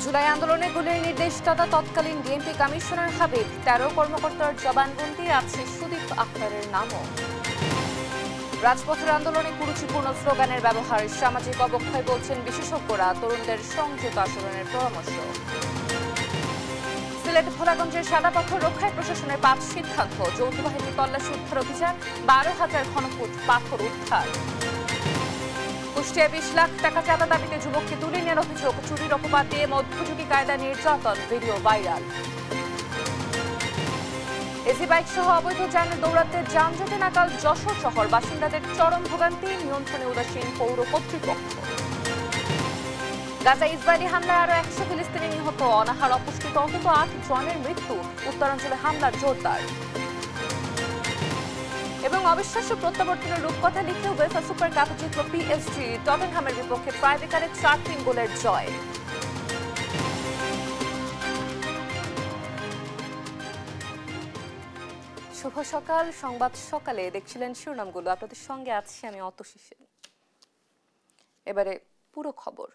জুলাই আন্দোলনে গুলির নির্দেশদাতা তৎকালীন ডিএমপি কমিশনার হাবিব, ১৩ কর্মকর্তার জবানবন্দি আছে সুদীপ আখতারের নামও। রাজপথের আন্দোলনে কুরুচিপূর্ণ স্লোগানের ব্যবহার সামাজিক অবক্ষয় বলছেন বিশেষজ্ঞরা, তরুণদের সংযত আচরণের পরামর্শ। সিলেট ভোলাগঞ্জের সাদা পাথর রক্ষায় প্রশাসনের ৫ সিদ্ধান্ত, যৌথ বাহিনী তল্লাশি উদ্ধার অভিযান, ১২,০০০ ঘনফুট পাথর উদ্ধার। কুষ্টিয়ায় ২০ লাখ টাকা চাঁদা দাবিতে যুবককে তুলে নেওয়ার অভিযোগ, চুরির অপবাদ দিয়ে মধ্যযুগী কায়দা নির্যাতন, ভিডিও ভাইরাল। এসি বাইক সহ অবৈধ যান দৌড়াতে যানজটে নাকাল যশোর শহর, বাসিন্দাদের চরম ভোগান্তি, নিয়ন্ত্রণে উদাসীন পৌর কর্তৃপক্ষ। গাজা ইসরায়েলি হামলায় আরো ১০০ ফিলিস্তিনি নিহত, অনাহার অপুষ্টিতে অন্তত ৮ জনের মৃত্যু, উত্তরাঞ্চলে হামলার জোরদার। এবং অবিশ্বাস্য প্রত্যাবর্তনের রূপকথা লিখে উয়েফা সুপার কাপে জিতল পিএসজি, টটেনহামের বিপক্ষে ট্রাইব্রেকারে ৪-৩ গোলের জয়। শুভ সকাল, সংবাদ সকালে দেখছিলেন শিরোনামগুলো, আপনাদের সঙ্গে আছি আমি অতশীষে। এবারে পুরো খবর।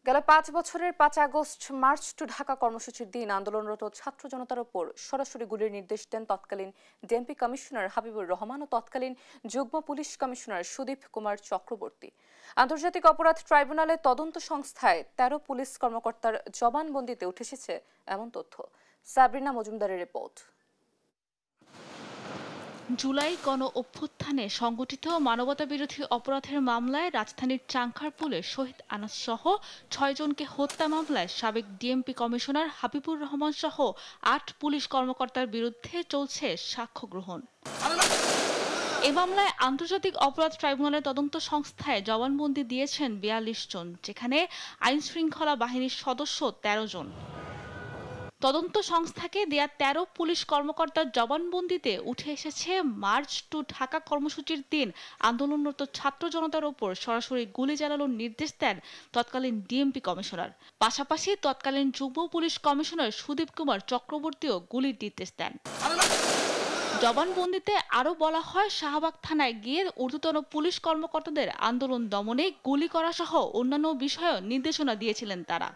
গেল ৫ বছরের ৫ আগস্ট মার্চ টু ঢাকা কর্মসূচির দিন আন্দোলনরত ছাত্র জনতার ওপর সরাসরি গুলির নির্দেশ দেন তৎকালীন ডিএমপি কমিশনার হাবিবুর রহমান ও তৎকালীন যুগ্ম পুলিশ কমিশনার সুদীপ কুমার চক্রবর্তী। আন্তর্জাতিক অপরাধ ট্রাইব্যুনালের তদন্ত সংস্থায় ১৩ পুলিশ কর্মকর্তার জবানবন্দিতে উঠে এসেছে এমন তথ্য। সাবরিনা মজুমদারের রিপোর্ট। জুলাই গণ অভ্যুত্থানে সংগঠিত মানবতাবিরোধী অপরাধের মামলায় রাজধানীর চাংখারপুলে শহীদ আনাস সহ ৬ জনকে হত্যা মামলায় সাবেক ডিএমপি কমিশনার হাবিবুর রহমান সহ ৮ পুলিশ কর্মকর্তার বিরুদ্ধে চলছে সাক্ষ্য গ্রহণ। এ মামলায় আন্তর্জাতিক অপরাধ ট্রাইব্যুনালের তদন্ত সংস্থায় জবানবন্দি দিয়েছেন ৪২ জন, যেখানে আইনশৃঙ্খলা বাহিনীর সদস্য ১৩ জন। তদন্ত সংস্থাকে দেয়া ১৩ পুলিশ কর্মকর্তার জবানবন্দিতে উঠে এসেছে মার্চ টু ঢাকা কর্মসূচির দিন আন্দোলনরত ছাত্র জনতার ওপর সরাসরি গুলি চালানোর নির্দেশ দেন তৎকালীন ডিএমপি কমিশনার। পাশাপাশি তৎকালীন যুগ্ম পুলিশ কমিশনার সুদীপ কুমার চক্রবর্তীও গুলির নির্দেশ দেন। জবানবন্দিতে আরও বলা হয়, শাহবাগ থানায় গিয়ে ঊর্ধ্বতন পুলিশ কর্মকর্তাদের আন্দোলন দমনে গুলি করা সহ অন্যান্য বিষয়েও নির্দেশনা দিয়েছিলেন তারা।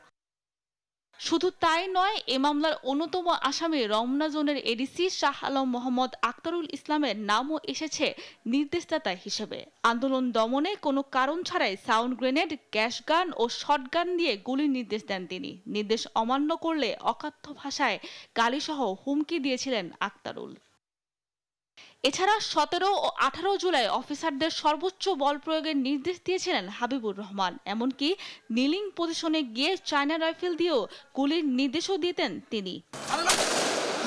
শুধু তাই নয়, এ মামলার অন্যতম আসামি রমনা জোনের এডিসি শাহ আলম মোহাম্মদ আক্তারুল ইসলামের নামও এসেছে নির্দেশদাতা হিসেবে। আন্দোলন দমনে কোনো কারণ ছাড়াই সাউন্ড গ্রেনেড, গ্যাস গান ও শটগান দিয়ে গুলির নির্দেশ দেন তিনি। নির্দেশ অমান্য করলে অকথ্য ভাষায় গালিসহ হুমকি দিয়েছিলেন আক্তারুল। এছাড়া ১৭ ও ১৮ জুলাই অফিসারদের সর্বোচ্চ বল প্রয়োগের নির্দেশ দিয়েছিলেন হাবিবুর রহমান। এমনকি নিলিং পজিশনে গিয়ে চায়না রাইফেল দিয়েও গুলির নির্দেশও দিতেন তিনি।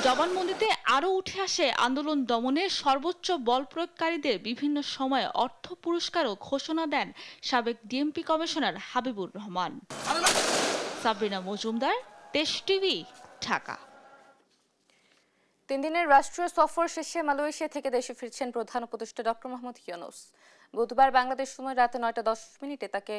জবানবন্দিতে আরও উঠে আসে আন্দোলন দমনে সর্বোচ্চ বল প্রয়োগকারীদের বিভিন্ন সময়ে অর্থ পুরস্কারও ঘোষণা দেন সাবেক ডিএমপি কমিশনার হাবিবুর রহমান। সাবরিনা মজুমদার, দেশ টিভি, ঢাকা। ৩ দিনের রাষ্ট্রীয় সফর শেষে মালয়েশিয়া থেকে দেশে ফিরছেন প্রধান উপদেষ্টা ডক্টর মোহাম্মদ ইউনূস। বুধবার বাংলাদেশ সময় রাতে ৯টা ১০ তাকে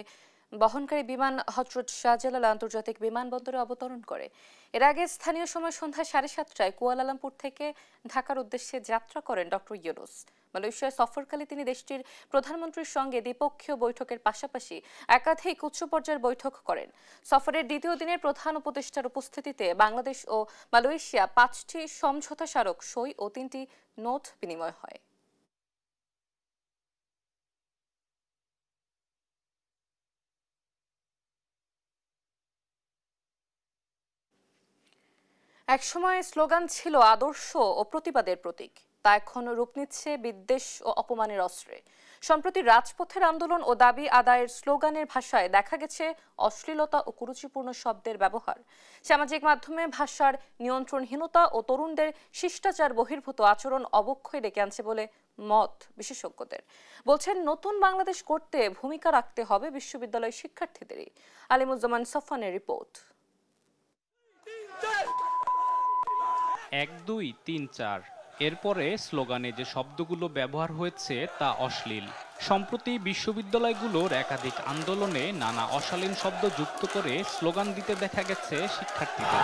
বহনকারী বিমান হযরত শাহজালাল আন্তর্জাতিক বিমানবন্দরে অবতরণ করে। এর আগে স্থানীয় সময় সন্ধ্যা ৭:৩০টায় কুয়ালালামপুর থেকে ঢাকার উদ্দেশ্যে যাত্রা করেন ডক্টর ইউনূস। মালয়েশিয়া সফরকালে তিনি দেশটির প্রধানমন্ত্রীর সঙ্গে দ্বিপক্ষীয় বৈঠকের পাশাপাশি একাধিক উচ্চ পর্যায়ের বৈঠক করেন। সফরের দ্বিতীয় দিনে প্রধান উপদেষ্টার উপস্থিতিতে বাংলাদেশ ও মালয়েশিয়া ৫টি সমঝোতা স্মারক সই ও ৩টি নোট বিনিময় হয়। একসময় স্লোগান ছিল আদর্শ ও প্রতিবাদের প্রতীক, তা এখন রূপ নিচ্ছে বিদ্বেষ ও অপমানের অস্ত্রে। সম্প্রতি রাজপথের আন্দোলন ও দাবি আদায়ের স্লোগানের ভাষায় দেখা গেছে অশ্লীলতা ও কুরুচিপূর্ণ শব্দের ব্যবহার। সামাজিক মাধ্যমে ভাষার নিয়ন্ত্রণহীনতা ও তরুণদের শিষ্টাচার বহির্ভূত আচরণ অবক্ষয় ডেকে আনছে বলে মত বিশেষজ্ঞদের। বলছেন, নতুন বাংলাদেশ গড়তে ভূমিকা রাখতে হবে বিশ্ববিদ্যালয় শিক্ষার্থীদেরই। আলিমুজ্জামান সফানের রিপোর্ট। ১ ২ ৩ ৪ এরপরে স্লোগানে যে শব্দগুলো ব্যবহার হয়েছে তা অশ্লীল। সম্প্রতি বিশ্ববিদ্যালয়গুলোর একাধিক আন্দোলনে নানা অশালীন শব্দ যুক্ত করে স্লোগান দিতে দেখা গেছে শিক্ষার্থীদের।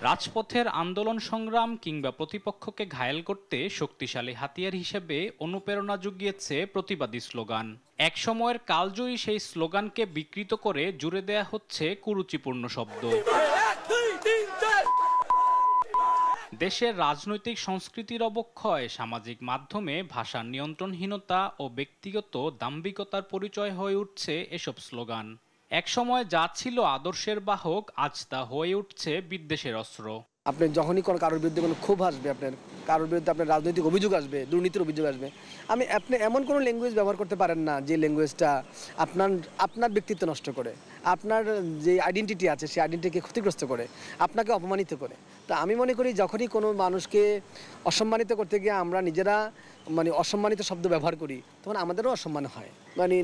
রাজপথের আন্দোলন সংগ্রাম কিংবা প্রতিপক্ষকে ঘায়েল করতে শক্তিশালী হাতিয়ার হিসেবে অনুপ্রেরণা জুগিয়েছে প্রতিবাদী স্লোগান। এক সময়ের কালজয়ী সেই স্লোগানকে বিকৃত করে জুড়ে দেয়া হচ্ছে কুরুচিপূর্ণ শব্দ। দেশের রাজনৈতিক সংস্কৃতির অবক্ষয়, সামাজিক মাধ্যমে ভাষার নিয়ন্ত্রণহীনতা ও ব্যক্তিগত দাম্ভিকতার পরিচয় হয়ে উঠছে এসব স্লোগান। একসময় যা ছিল আদর্শের বাহক, আজ তা হয়ে উঠছে বিদ্বেষের অস্ত্র। আপনি যখনই কোনো কারোর বিরুদ্ধে কোনো ক্ষোভ আসবে, আপনার কারোর বিরুদ্ধে আপনার রাজনৈতিক অভিযোগ আসবে, দুর্নীতির অভিযোগ আসবে, আপনি এমন কোনো ল্যাঙ্গুয়েজ ব্যবহার করতে পারেন না যে ল্যাঙ্গুয়েজটা আপনার ব্যক্তিত্ব নষ্ট করে, আপনার যে আইডেন্টিটি আছে সেই আইডেন্টিটিকে ক্ষতিগ্রস্ত করে, আপনাকে অপমানিত করে। তো আমি মনে করি যখনই কোনো মানুষকে অসম্মানিত করতে গিয়ে আমরা নিজেরা অসম্মানিত শব্দ ব্যবহার করি, তখন আমাদেরও অসম্মান হয়।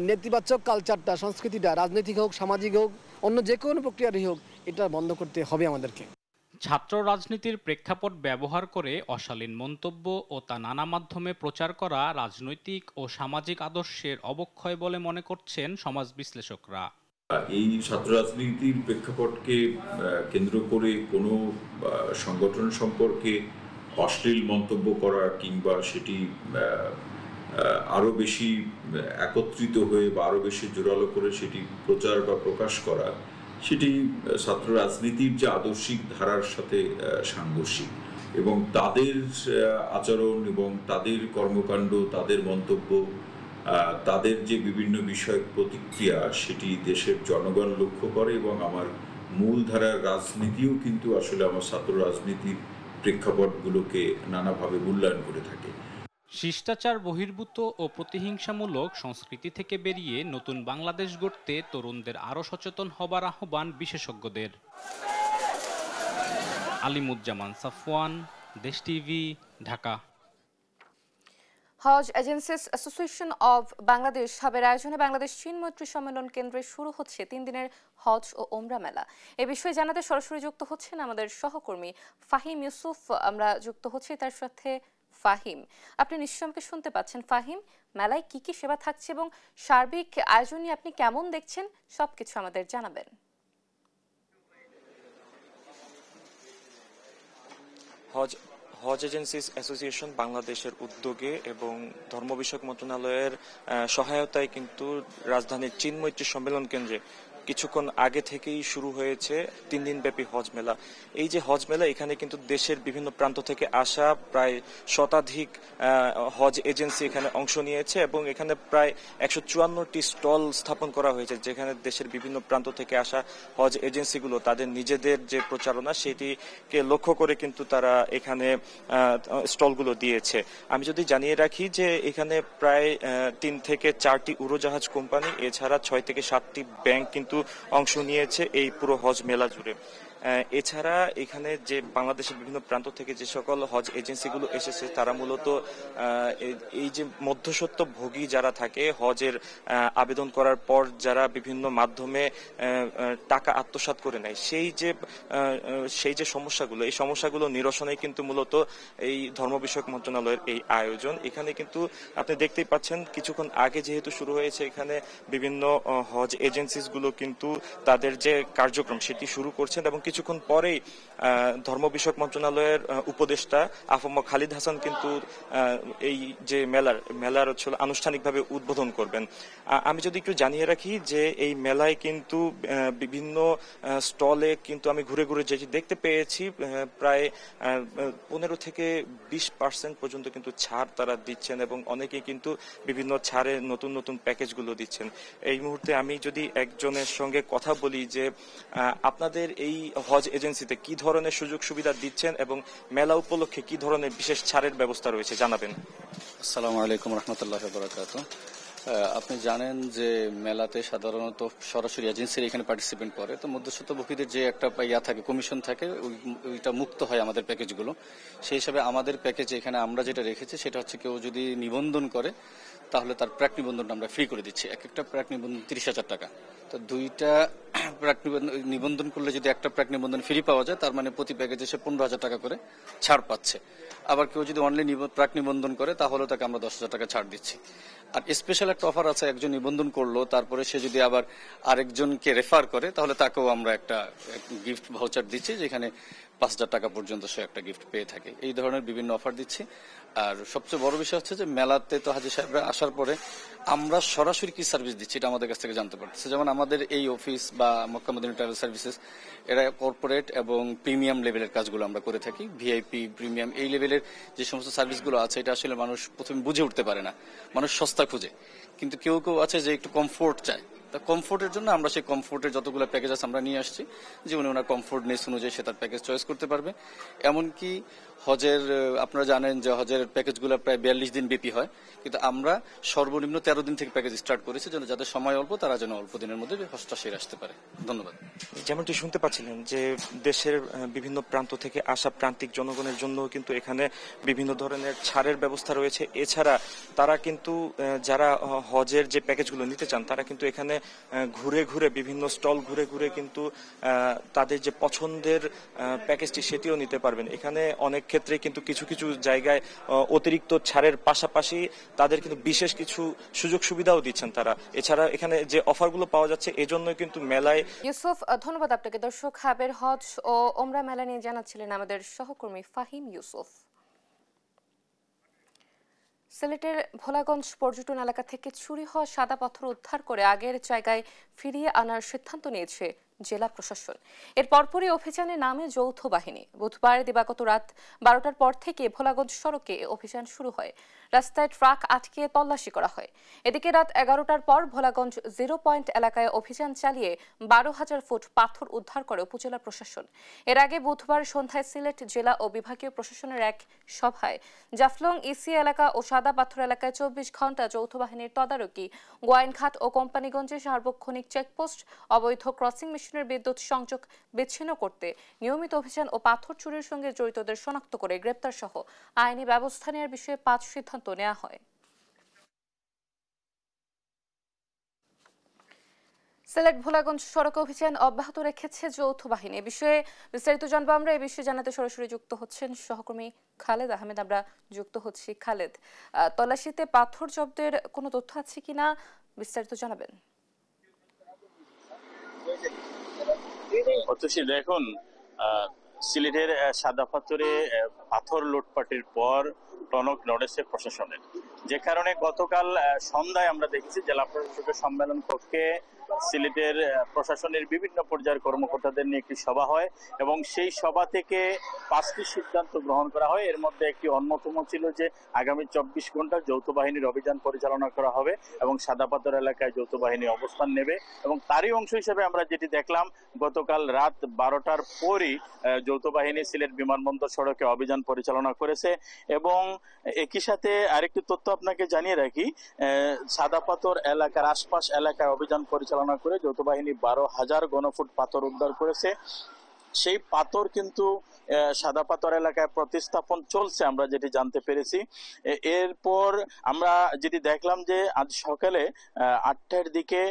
নেতিবাচক কালচারটা, সংস্কৃতিটা, রাজনৈতিক হোক, সামাজিক হোক, অন্য যে কোনো প্রক্রিয়ারই হোক, এটা বন্ধ করতে হবে আমাদেরকে। ছাত্র রাজনীতির প্রেক্ষাপট ব্যবহার করে অশালীন মন্তব্য ও তা নানা মাধ্যমে প্রচার করা রাজনৈতিক ও সামাজিক আদর্শের অবক্ষয় বলে মনে করছেন সমাজ বিশ্লেষকরা। এই ছাত্র রাজনীতির প্রেক্ষাপটকে কেন্দ্র করে কোনো সংগঠন সম্পর্কে অশ্লীল মন্তব্য করা কিংবা সেটি আরো বেশি একত্রিত হয়ে বা আরো বেশি জোরালো করে সেটি প্রচার বা প্রকাশ করা, সেটি ছাত্র রাজনীতির যে আদর্শিক ধারার সাথে সাংঘর্ষিক, এবং তাদের আচরণ এবং তাদের কর্মকাণ্ড, তাদের মন্তব্য, তাদের যে বিভিন্ন বিষয়ক প্রতিক্রিয়া, সেটি দেশের জনগণ লক্ষ্য করে এবং আমার মূলধারার রাজনীতিও কিন্তু আসলে আমার ছাত্র রাজনীতির প্রেক্ষাপটগুলোকে নানাভাবে মূল্যায়ন করে থাকে। শিষ্টাচার বহির্ভূত ও প্রতিহিংসামূলক সংস্কৃতি থেকে বেরিয়ে নতুন বাংলাদেশ গড়তে তরুণদের আরও সচেতন হবার আহ্বান বিশেষজ্ঞদের। Alimuzzaman Safwan, Desh TV, Dhaka. Hajj agencies association of Bangladesh হাবের আয়োজনে বাংলাদেশ চীন মৈত্রী সম্মেলন কেন্দ্রে শুরু হচ্ছে 3 দিনের হজ ও ওমরা মেলা। এ বিষয়ে জানাতে সরাসরি যুক্ত হচ্ছেন আমাদের সহকর্মী ফাহিম ইউসুফ। আমরা যুক্ত হচ্ছি তার সাথে। ফাহিম, আপনি নিশ্চয়ই আমাকে শুনতে পাচ্ছেন। ফাহিম, মেলায় কি কি সেবা থাকছে এবং সার্বিক আয়োজন নিয়ে আপনি কেমন দেখছেন, সবকিছু আমাদের জানাবেন। হজ এজেন্সিস অ্যাসোসিয়েশন বাংলাদেশের উদ্যোগে এবং ধর্ম বিষয়ক মন্ত্রণালয়ের সহায়তায় কিন্তু রাজধানীর চীন মৈত্রী সম্মেলন কেন্দ্রে কিছুক্ষণ আগে থেকেই শুরু হয়েছে 3 দিনব্যাপী হজ মেলা। এই যে হজ মেলা, এখানে কিন্তু দেশের বিভিন্ন প্রান্ত থেকে আসা প্রায় শতাধিক হজ এজেন্সি এখানে অংশ নিয়েছে এবং এখানে প্রায় 154টি স্টল স্থাপন করা হয়েছে, যেখানে দেশের বিভিন্ন প্রান্ত থেকে আসা হজ এজেন্সিগুলো তাদের নিজেদের যে প্রচারণা সেটিকে লক্ষ্য করে কিন্তু তারা এখানে স্টলগুলো দিয়েছে। আমি যদি জানিয়ে রাখি যে এখানে প্রায় 3 থেকে 4টি উড়োজাহাজ কোম্পানি, এছাড়া 6 থেকে 7টি ব্যাংক কিন্তু অংশ নিয়েছে এই পুরো হজ মেলা জুড়ে। এছাড়া এখানে যে বাংলাদেশের বিভিন্ন প্রান্ত থেকে যে সকল হজ এজেন্সিগুলো এসেছে, তারা মূলত এই যে মধ্যস্বত্ব ভোগী যারা থাকে, হজের আবেদন করার পর যারা বিভিন্ন মাধ্যমে টাকা আত্মসাৎ করে নেয়, সেই যে সমস্যাগুলো, এই সমস্যাগুলো নিরসনে কিন্তু মূলত এই ধর্ম বিষয়ক মন্ত্রণালয়ের এই আয়োজন। এখানে কিন্তু আপনি দেখতেই পাচ্ছেন, কিছুক্ষণ আগে যেহেতু শুরু হয়েছে, এখানে বিভিন্ন হজ এজেন্সিসগুলো কিন্তু তাদের যে কার্যক্রম সেটি শুরু করছেন এবং কিছুক্ষণ পরেই ধর্ম বিষয়ক মন্ত্রণালয়ের উপদেষ্টা আফম খালিদ হাসান কিন্তু এই যে মেলার আনুষ্ঠানিকভাবে উদ্বোধন করবেন। আমি যদি একটু জানিয়ে রাখি যে এই মেলায় কিন্তু বিভিন্ন স্টলে কিন্তু আমি ঘুরে ঘুরে যেটি দেখতে পেয়েছি, প্রায় 15 থেকে 20% পর্যন্ত কিন্তু ছাড় তারা দিচ্ছেন এবং অনেকেই কিন্তু বিভিন্ন ছাড়ে নতুন নতুন প্যাকেজগুলো দিচ্ছেন। এই মুহূর্তে আমি যদি একজনের সঙ্গে কথা বলি যে আপনাদের এই হজ এজেন্সিতে কি ধরনের সুযোগ সুবিধা দিচ্ছেন এবং মেলা উপলক্ষে কি ধরনের বিশেষ ছাড়ের ব্যবস্থা রয়েছে, জানাবেন। আসসালামু আলাইকুম রহমতুল্লাহ বারাকাতুহু। আপনি জানেন যে মেলাতে সাধারণত সরাসরি এজেন্সির এখানে পার্টিসিপেন্ট করে, তো মধ্যস্বত্বভোগীদের যে একটা থাকে, কমিশন থাকে, ওইটা মুক্ত হয় আমাদের প্যাকেজগুলো। সেই হিসাবে আমাদের প্যাকেজ এখানে আমরা যেটা রেখেছি সেটা হচ্ছে, কেউ যদি নিবন্ধন করে তাহলে তার প্রাক নিবন্ধনটা আমরা ফ্রি করে দিচ্ছি। একটা প্রাক নিবন্ধন 30,000 টাকা। তো 2টা প্রাক নিবন্ধন করলে যদি একটা প্রাক নিবন্ধন ফ্রি পাওয়া যায়, তার মানে প্রতি প্যাকেজে সে 15,000 টাকা করে ছাড় পাচ্ছে। আবার কেউ যদি অনলি প্রাক নিবন্ধন করে তাহলে তাকে আমরা 10,000 টাকা ছাড় দিচ্ছি। আর স্পেশাল একটা অফার আছে, একজন নিবন্ধন করলো, তারপরে সে যদি আবার আরেকজনকে রেফার করে তাহলে তাকেও আমরা একটা গিফট ভাউচার দিচ্ছি, যেখানে 5,000 টাকা পর্যন্ত সে একটা গিফট পেয়ে থাকে। এই ধরনের বিভিন্ন অফার দিচ্ছি। আর সবচেয়ে বড় বিষয় হচ্ছে যে মেলাতে তো হাজী সাহেবরা আসার পরে আমরা সরাসরি কি সার্ভিস দিচ্ছি এটা আমাদের কাছ থেকে জানতে পারতেছে। যেমন আমাদের এই অফিস বা মক্কা মদিনা ট্রাভেল সার্ভিসেস এরা কর্পোরেট এবং প্রিমিয়াম লেভেলের কাজগুলো আমরা করে থাকি। ভিআইপি প্রিমিয়াম এই লেভেলের যে সমস্ত সার্ভিসগুলো আছে এটা আসলে মানুষ প্রথমে বুঝে উঠতে পারে না, মানুষ সস্তা খুঁজে, কিন্তু কেউ কেউ আছে যে একটু কমফোর্ট চায়। তা কমফোর্টের জন্য আমরা সেই কমফোর্টের যতগুলো প্যাকেজ আছে আমরা নিয়ে আসছি, যে উনি ওনার কমফোর্টনেস অনুযায়ী সে তার প্যাকেজ চয়েস করতে পারবে। এমনকি হজের আপনারা জানেন যে হজের প্যাকেজগুলো প্রায় 42 দিন ব্যাপী হয়, কিন্তু আমরা সর্বনিম্ন 13 দিন থেকে প্যাকেজ স্টার্ট করেছি, যেন যাদের সময় অল্প তারা যেন অল্প দিনের মধ্যে হজটা সেরে আসতে পারে। ধন্যবাদ। যেমনটি শুনতে পাচ্ছিলেন যে দেশের বিভিন্ন প্রান্ত থেকে আসা প্রান্তিক জনগণের জন্য কিন্তু এখানে বিভিন্ন ধরনের ছাড়ের ব্যবস্থা রয়েছে। এছাড়া তারা কিন্তু যারা হজের যে প্যাকেজগুলো নিতে চান তারা কিন্তু এখানে ঘুরে ঘুরে বিভিন্ন স্টল ঘুরে ঘুরে কিন্তু তাদের যে পছন্দের প্যাকেজটি সেটিও নিতে পারবেন। এখানে অনেক ক্ষেত্রে কিন্তু কিছু কিছু জায়গায় অতিরিক্ত ছাড়ের পাশাপাশি তাদের কিন্তু বিশেষ কিছু সুযোগ সুবিধাও দিচ্ছেন তারা। এছাড়া এখানে যে অফারগুলো পাওয়া যাচ্ছে এজন্য কিন্তু মেলায়। ইউসুফ, ধন্যবাদ আপনাকে। দর্শক, হাবের হজ ও ওমরা মেলা নিয়ে জানাচ্ছিলেন আমাদের সহকর্মী ফাহিম ইউসুফ। সিলেটের ভোলাগঞ্জ পর্যটন এলাকা থেকে চুরি হওয়া সাদা পাথর উদ্ধার করে আগের জায়গায় ফিরিয়ে আনার সিদ্ধান্ত নিয়েছে জেলা প্রশাসন। এর পরপরই অভিযানে নামে যৌথ বাহিনী। বুধবার দিবাগত রাত 12টার পর থেকে ভোলাগঞ্জ সড়কে অভিযান শুরু হয়। রাস্তায় ট্রাক আটকে তল্লাশি করা হয়। এদিকে রাত 11টার পর ভোলাগঞ্জ 0 পয়েন্ট এলাকায় অভিযান চালিয়ে 12,000 ফুট পাথর উদ্ধার করে উপজেলা প্রশাসন। এর আগে বুধবার সন্ধ্যায় সিলেট জেলা ও বিভাগীয় প্রশাসনের এক সভায় জাফলং ইসি এলাকা ও সাদা পাথর এলাকায় 24 ঘন্টা যৌথ বাহিনীর তদারকি, গোয়াইনঘাট ও কোম্পানিগঞ্জে সার্বক্ষণিক চেকপোস্ট, অবৈধ ক্রসিং মেশিনের বিদ্যুৎ সংযোগ বিচ্ছিন্ন করতে নিয়মিত অভিযান ও পাথর চুরির সঙ্গে জড়িতদের শনাক্ত করে গ্রেপ্তার সহ আইনি ব্যবস্থা নেওয়ার বিষয়ে 5 সিদ্ধান্ত নেওয়া হয়। সিলেট ভোলাগঞ্জ সড়ক অভিযান অব্যাহত রেখেছে যৌথ বাহিনী। এ বিষয়ে বিস্তারিত জানবো আমরা। এই বিষয়ে জানাতে সরাসরি যুক্ত হচ্ছেন সহকর্মী খালেদ আহমেদ। আমরা যুক্ত হচ্ছি। খালেদ, তল্লাশিতে পাথর জব্দের কোনো তথ্য আছে কিনা বিস্তারিত জানাবেন। দেখুন, সিলেটের সাদা পাথরে পাথর লুটপাটের পর টনক নড়েছে প্রশাসনের, যে কারণে গতকাল সন্ধ্যায় আমরা দেখেছি জেলা প্রশাসকের সম্মেলন কক্ষে সিলেটের প্রশাসনের বিভিন্ন পর্যায়ের কর্মকর্তাদের নিয়ে একটি সভা হয় এবং সেই সভা থেকে 5টি সিদ্ধান্ত গ্রহণ করা হয়। এর মধ্যে একটি অন্যতম ছিল যে আগামী 24 ঘন্টা যৌথ বাহিনীর অভিযান পরিচালনা করা হবে এবং সাদা পাথর এলাকায় যৌথ বাহিনী অবস্থান নেবে। এবং তারই অংশ হিসেবে আমরা যেটি দেখলাম, গতকাল রাত 12টার পরই যৌথ বাহিনী সিলেট বিমানবন্দর সড়কে অভিযান পরিচালনা করেছে। এবং একই সাথে আরেকটি তথ্য আপনাকে জানিয়ে রাখি, সাদা পাথর এলাকার আশপাশ এলাকায় অভিযান পরিচালনা করে যৌথ বাহিনী 12,000 ঘনফুট পাথর উদ্ধার করেছে। সেই পাথর কিন্তু সাদা পাথর এলাকায় প্রতিস্থাপন চলছে, আমরা যেটি জানতে পেরেছি। এরপর আমরা যেটি দেখলাম যে আজ সকালে 8টার দিকে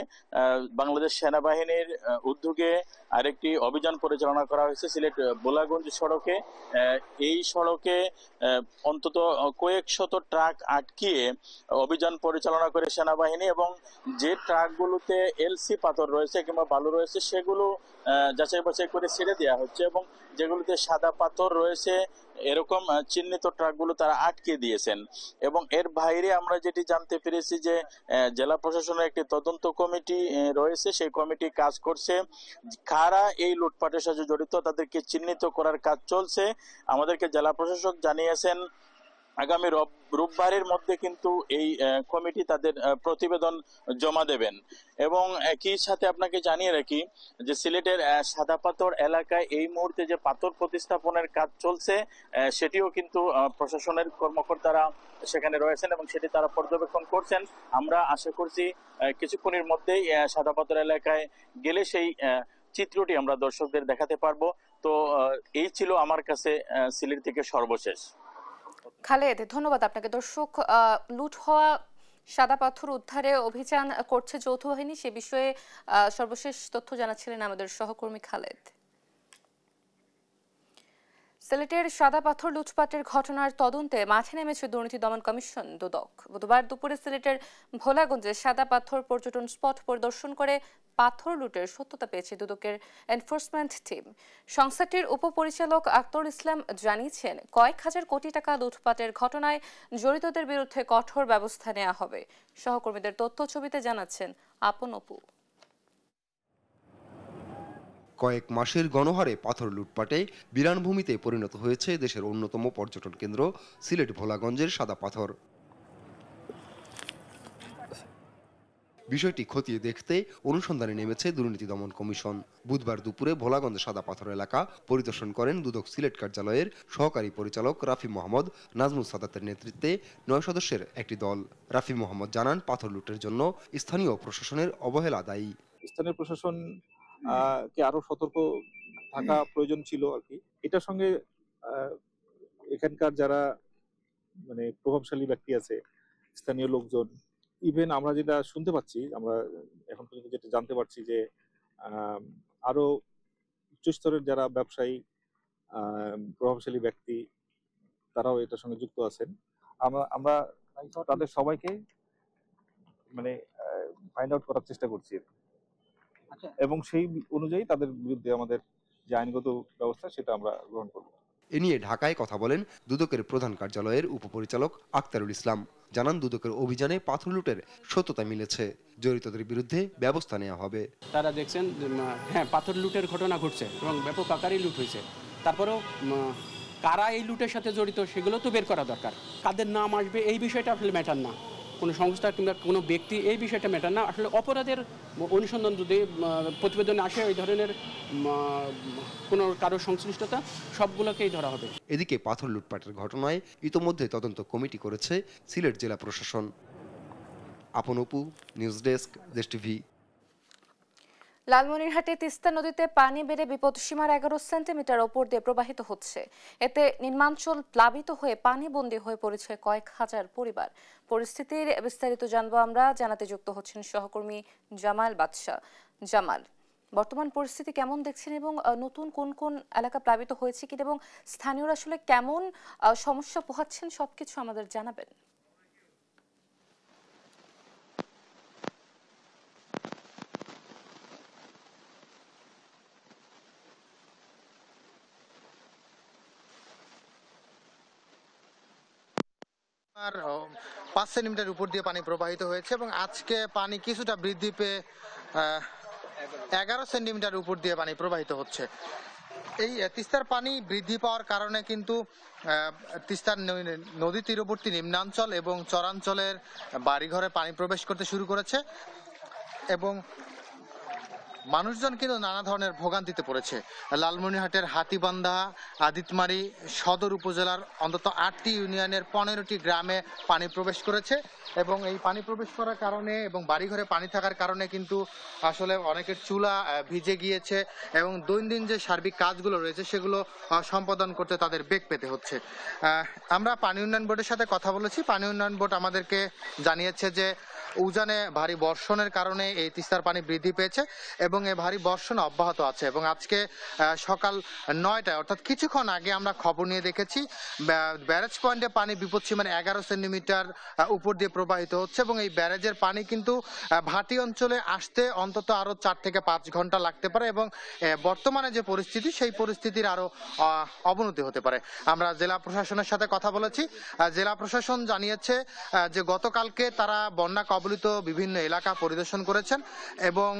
বাংলাদেশ সেনাবাহিনীর উদ্যোগে আরেকটি অভিযান পরিচালনা করা হয়েছে সিলেট ভোলাগঞ্জ সড়কে। এই সড়কে অন্তত কয়েক শত ট্রাক আটকিয়ে অভিযান পরিচালনা করে সেনাবাহিনী এবং যে ট্রাকগুলোতে এলসি পাথর রয়েছে কিংবা বালু রয়েছে সেগুলো যাচাই বাছাই করে ছেড়ে দেওয়া হচ্ছে এবং যেগুলোতে সাদা পাথর রয়েছে এরকম চিহ্নিত ট্রাকগুলো তারা আটকে দিয়েছেন। এবং এর বাইরে আমরা যেটি জানতে পেরেছি যে জেলা প্রশাসনের একটি তদন্ত কমিটি রয়েছে, সেই কমিটি কাজ করছে। কারা এই লুটপাটের সাথে জড়িত তাদেরকে চিহ্নিত করার কাজ চলছে। আমাদেরকে জেলা প্রশাসক জানিয়েছেন আগামী রোববারের মধ্যে কিন্তু এই কমিটি তাদের প্রতিবেদন জমা দেবেন। এবং একই সাথে আপনাকে জানিয়ে রাখি যে সিলেটের সাদা পাথর এলাকায় এই মুহূর্তে যে পাথর প্রতিস্থাপনের কাজ চলছে সেটিও কিন্তু প্রশাসনের কর্মকর্তারা সেখানে রয়েছেন এবং সেটি তারা পর্যবেক্ষণ করছেন। আমরা আশা করছি কিছুক্ষণের মধ্যেই সাদা পাথর এলাকায় গেলে সেই চিত্রটি আমরা দর্শকদের দেখাতে পারবো। তো এই ছিল আমার কাছে সিলেট থেকে সর্বশেষ। খালেদ, ধন্যবাদ আপনাকে। দর্শক, লুট হওয়া সাদা পাথর উদ্ধারে অভিযান করছে যৌথ বাহিনী, সে বিষয়ে সর্বশেষ তথ্য জানাচ্ছিলেন আমাদের সহকর্মী খালেদ। সিলেটের সাদা পাথর লুটপাটের ঘটনার তদন্তে মাঠে নেমেছে দুর্নীতি দমন কমিশন দুদক। বুধবার দুপুরে সিলেটের ভোলাগঞ্জে সাদা পাথর পর্যটন স্পট পরিদর্শন করে পাথর লুটের সত্যতা পেয়েছে দুদকের এনফোর্সমেন্ট টিম। সংস্থাটির উপপরিচালক আক্তারুল ইসলাম জানিয়েছেন, কয়েক হাজার কোটি টাকা লুটপাটের ঘটনায় জড়িতদের বিরুদ্ধে কঠোর ব্যবস্থা নেওয়া হবে। সহকর্মীদের তথ্য ছবিতে জানাচ্ছেন আপন অপু। কয়েক মাসের গণহারে পাথর লুটপাটে বিরানভূমিতে পরিণত হয়েছে দেশের অন্যতম পর্যটন কেন্দ্র সিলেট ভোলাগঞ্জের সাদা পাথর। বিষয়টি খতিয়ে দেখতে অনুসন্ধানে নেমেছে দুর্নীতি দমন কমিশন। বুধবার দুপুরে ভোলাগঞ্জ সাদা পাথর এলাকা পরিদর্শন করেন দুদক সিলেট কার্যালয়ের সহকারী পরিচালক রাফি মোহাম্মদ নাজমুল সাদাতের নেতৃত্বে 9 সদস্যের একটি দল। রাফি মোহাম্মদ জানান, পাথর লুটের জন্য স্থানীয় প্রশাসনের অবহেলা দায়ী। স্থানীয় প্রশাসন কে আরো সতর্ক থাকা প্রয়োজন ছিল আর কি। এটার সঙ্গে এখানকার যারা মানে প্রভাবশালী ব্যক্তি আছে, স্থানীয় লোকজন, ইভেন আমরা যেটা শুনতে পাচ্ছি, আমরা এখন পর্যন্ত যেটা জানতে পারছি যে আরো উচ্চস্তরের যারা ব্যবসায়ী, প্রভাবশালী ব্যক্তি, তারাও এটার সঙ্গে যুক্ত আছেন। আমরা তাদের সবাইকে মানে ফাইন্ড আউট করার চেষ্টা করছি এবং সেই অনুযায়ী তাদের বিরুদ্ধে আমাদের যে আইনগত ব্যবস্থা সেটা আমরা গ্রহণ করব। এ নিয়ে ঢাকায় কথা বলেন দুদকের প্রধান কার্যালয়ের উপপরিচালক আক্তারুল ইসলাম। জানান, দুদকের অভিযানে পাথর লুটের সত্যতা মিলেছে, জড়িতদের বিরুদ্ধে ব্যবস্থা নেওয়া হবে। তারা দেখছেন হ্যাঁ পাথর লুটের ঘটনা ঘটছে এবং ব্যাপক আকারে লুট হয়েছে। তারপরেও কারা এই লুটের সাথে জড়িত সেগুলো তো বের করা দরকার। কাদের নাম আসবে এই বিষয়টা আসলে ম্যাটার না, কোনো সংস্থা কিংবা কোনো ব্যক্তি এই বিষয়টা ম্যাটার না। আসলে অপরাধের অনুসন্ধান যদি প্রতিবেদনে আসে ওই ধরনের কোনো কারো সংশ্লিষ্টতা, সবগুলোকেই ধরা হবে। এদিকে পাথর লুটপাটের ঘটনায় ইতোমধ্যে তদন্ত কমিটি করেছে সিলেট জেলা প্রশাসন। আপন অপু, নিউজ ডেস্ক, দেশ টিভি। লালমনিরহাটে তিস্তা নদীতে পানি বেড়ে বিপদসীমার 11 সেন্টিমিটার ওপর দিয়ে প্রবাহিত হচ্ছে। এতে নিম্নাঞ্চল প্লাবিত হয়ে পানিবন্দী হয়ে পড়েছে কয়েক হাজার পরিবার। পরিস্থিতির বিস্তারিত জানবো আমরা, জানাতে যুক্ত হচ্ছেন সহকর্মী জামাল বাদশা। জামাল, বর্তমান পরিস্থিতি কেমন দেখছেন এবং নতুন কোন কোন এলাকা প্লাবিত হয়েছে কিনা এবং স্থানীয়রা আসলে কেমন সমস্যা পোহাচ্ছেন সবকিছু আমাদের জানাবেন। আর 5 সেন্টিমিটার উপর দিয়ে পানি প্রবাহিত হয়েছে এবং আজকে পানি কিছুটা বৃদ্ধি পেয়ে 11 সেন্টিমিটার উপর দিয়ে পানি প্রবাহিত হচ্ছে। এই তিস্তার পানি বৃদ্ধি পাওয়ার কারণে কিন্তু তিস্তার নদী তীরবর্তী নিম্নাঞ্চল এবং চরাঞ্চলের বাড়িঘরে পানি প্রবেশ করতে শুরু করেছে এবং মানুষজন কিন্তু নানা ধরনের ভোগান্তিতে পড়েছে। লালমনিরহাটের হাতিবান্ধা, আদিতমারি সদর উপজেলার অন্তত 8টি ইউনিয়নের 15টি গ্রামে পানি প্রবেশ করেছে এবং এই পানি প্রবেশ করার কারণে এবং বাড়িঘরে পানি থাকার কারণে কিন্তু আসলে অনেকের চুলা ভিজে গিয়েছে এবং দৈনন্দিন যে সার্বিক কাজগুলো রয়েছে সেগুলো সম্পাদন করতে তাদের বেগ পেতে হচ্ছে। আমরা পানি উন্নয়ন বোর্ডের সাথে কথা বলেছি। পানি উন্নয়ন বোর্ড আমাদেরকে জানিয়েছে যে উজানে ভারী বর্ষণের কারণে এই তিস্তার পানি বৃদ্ধি পেয়েছে এবং এই ভারী বর্ষণ অব্যাহত আছে এবং আজকে সকাল 9টায় অর্থাৎ কিছুক্ষণ আগে আমরা খবর নিয়ে দেখেছি ব্যারেজ পয়েন্টে পানি বিপদসীমার 11 সেন্টিমিটার উপর দিয়ে প্রবাহিত হচ্ছে এবং এই ব্যারেজের পানি কিন্তু ভাটি অঞ্চলে আসতে অন্তত আরো 4 থেকে 5 ঘন্টা লাগতে পারে এবং বর্তমানে যে পরিস্থিতি সেই পরিস্থিতির আরো অবনতি হতে পারে। আমরা জেলা প্রশাসনের সাথে কথা বলেছি। জেলা প্রশাসন জানিয়েছে যে গতকালকে তারা বন্যা কবলিত বিভিন্ন এলাকা পরিদর্শন করেছেন এবং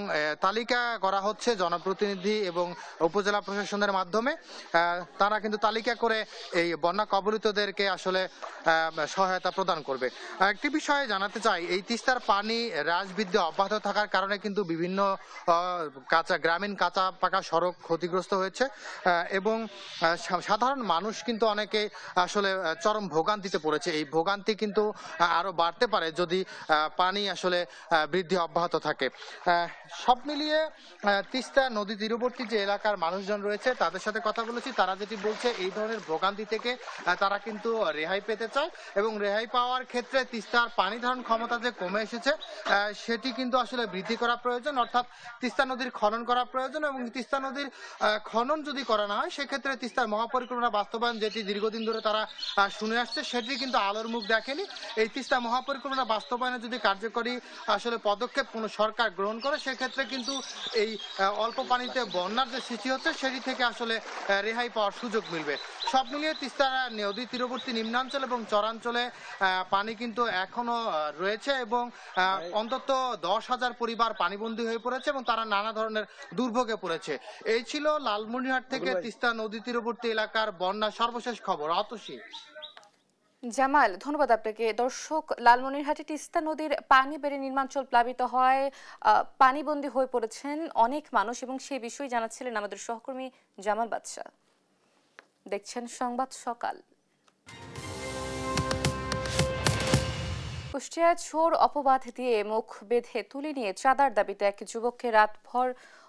তালিকা করা হচ্ছে জনপ্রতিনিধি এবং উপজেলা প্রশাসনের মাধ্যমে। তারা কিন্তু তালিকা করে এই বন্যা কবলিতদেরকে আসলে সহায়তা প্রদান করবে। একটি বিষয়ে জানাতে চাই, এই তিস্তার পানি হ্রাস বৃদ্ধি অব্যাহত থাকার কারণে কিন্তু বিভিন্ন গ্রামীণ কাঁচা পাকা সড়ক ক্ষতিগ্রস্ত হয়েছে এবং সাধারণ মানুষ কিন্তু অনেকে আসলে চরম ভোগান্তিতে পড়েছে। এই ভোগান্তি কিন্তু আরো বাড়তে পারে যদি পানি পানি আসলে বৃদ্ধি অব্যাহত থাকে। সব মিলিয়ে তিস্তা নদী তীরবর্তী যে এলাকার মানুষজন রয়েছে তাদের সাথে কথা বলেছি, তারা যেটি বলছে এই ধরনের ভোগান্তি থেকে তারা কিন্তু রেহাই পেতে চায় এবং রেহাই পাওয়ার ক্ষেত্রে তিস্তার পানি ধারণ ক্ষমতা যে কমে এসেছে সেটি কিন্তু আসলে বৃদ্ধি করা প্রয়োজন, অর্থাৎ তিস্তা নদীর খনন করা প্রয়োজন এবং তিস্তা নদীর খনন যদি করা না হয় সেক্ষেত্রে তিস্তার মহাপরিকল্পনা বাস্তবায়ন যেটি দীর্ঘদিন ধরে তারা শুনে আসছে সেটি কিন্তু আলোর মুখ দেখেনি। এই তিস্তা মহাপরিকল্পনা বাস্তবায়নে যদি কার্যকরী আসলে পদক্ষেপ কোনো সরকার গ্রহণ করে সেক্ষেত্রে কিন্তু এই অল্প পানিতে বন্যার যে সৃষ্টি হচ্ছে সেটি থেকে আসলে রেহাই পাওয়ার সুযোগ মিলবে। সব মিলিয়ে তিস্তা নদী তীরবর্তী নিম্নাঞ্চল এবং চরাঞ্চলে পানি কিন্তু এখনো রয়েছে এবং অন্তত 10,000 পরিবার পানিবন্দী হয়ে পড়েছে এবং তারা নানা ধরনের দুর্ভোগে পড়েছে। এই ছিল লালমনিরহাট থেকে তিস্তা নদী তীরবর্তী এলাকার বন্যার সর্বশেষ খবর। অতসী। জামাল, ধন্যবাদ আপনাকে। দর্শক, লালমনিরহাটে তিস্তা নদীর পানি বেড়ে নির্মাঞ্চল প্লাবিত হয়, পানিবন্দী হয়ে পড়েছেন অনেক মানুষ এবং সেই বিষয়ে জানাচ্ছিলেন আমাদের সহকর্মী জামাল বাদশা। দেখছেন সংবাদ সকাল। কুষ্টিয়ায় চোর অপবাদ দিয়ে মুখ বেঁধে তুলে নিয়ে চাঁদার দাবিতে এক যুবককে রাতভর